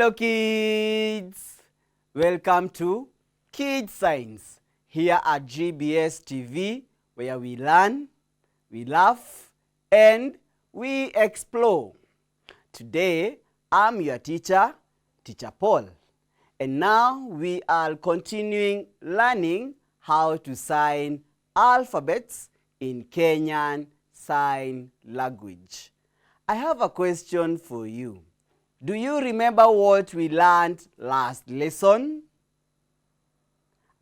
Hello kids! Welcome to Kids Science here at GBS TV, where we learn, we laugh, and we explore. Today, I'm your teacher, Teacher Paul. And now we are continuing learning how to sign alphabets in Kenyan Sign Language. I have a question for you. Do you remember what we learned last lesson?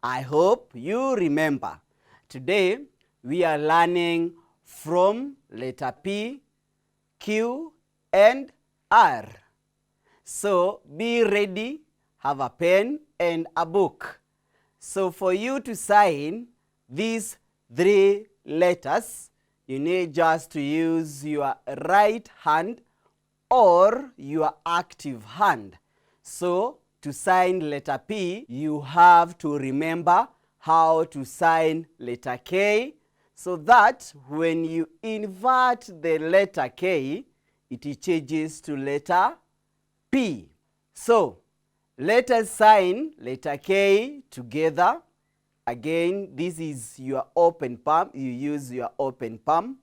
I hope you remember. Today, we are learning from letter P, Q, and R. So, be ready, have a pen and a book. So, for you to sign these three letters, you need just to use your right hand or your active hand. So, to sign letter P, you have to remember how to sign letter K, so that when you invert the letter K, it changes to letter P. So, let us sign letter K together. Again, this is your open palm. You use your open palm.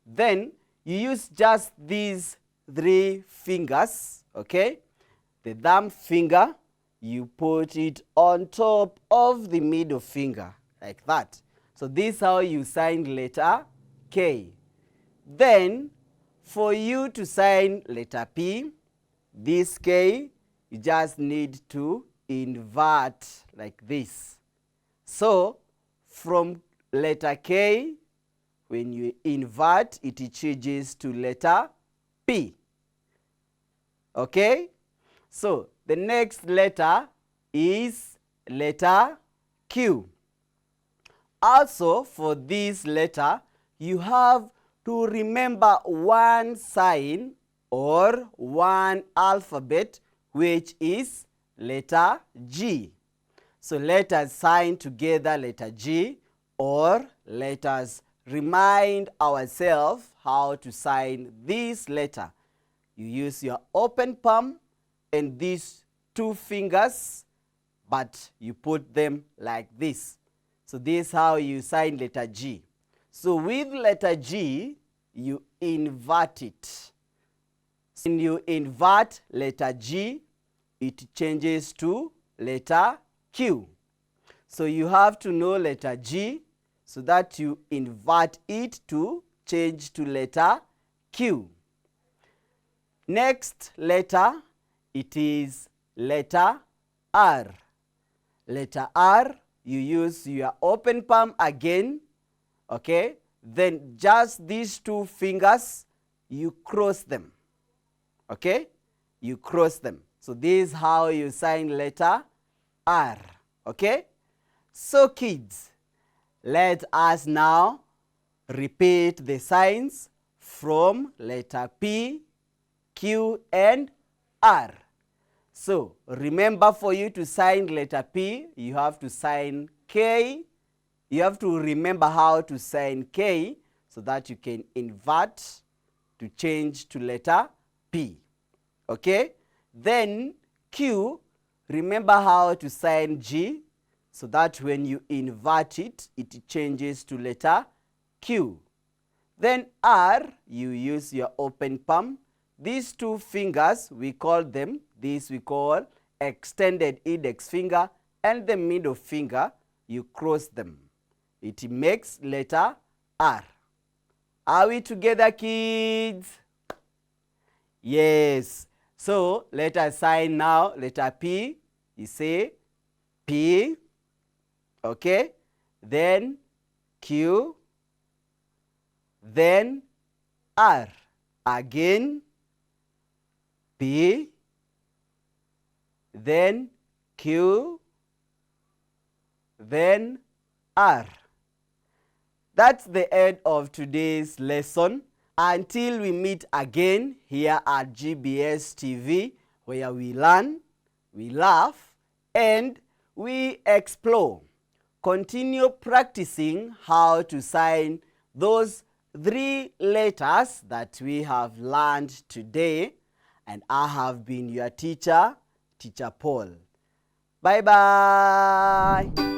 Then, you use just these three fingers, okay? The thumb finger, you put it on top of the middle finger, like that. So this is how you sign letter K. Then, for you to sign letter P, this K, you just need to invert like this. So, from letter K, when you invert, it changes to letter P. Okay? So, the next letter is letter Q. Also, for this letter, you have to remember one sign or one alphabet, which is letter G. So, let us sign together letter G, or let us remind ourselves how to sign this letter. You use your open palm and these two fingers, but you put them like this. So this is how you sign letter G. So with letter G, you invert it. When you invert letter G, it changes to letter Q. So you have to know letter G so that you invert it to change to letter Q. Next letter, it is letter R. Letter R, you use your open palm again, okay? Then just these two fingers, you cross them, okay? You cross them. So this is how you sign letter R, okay? So kids, let us now repeat the signs from letter P, Q, and R. So, remember, for you to sign letter P, you have to sign K. You have to remember how to sign K so that you can invert to change to letter P. Okay? Then Q, remember how to sign G so that when you invert it, it changes to letter Q. Then R, you use your open palm. These two fingers, we call them, this we call extended index finger, and the middle finger, you cross them. It makes letter R. Are we together, kids? Yes. So, let us sign now letter P. You say P, okay? Then Q, then R. Again, P, then Q, then R. That's the end of today's lesson. Until we meet again here at GBS TV, where we learn, we laugh, and we explore. Continue practicing how to sign those three letters that we have learned today. And I have been your teacher, Teacher Paul. Bye-bye.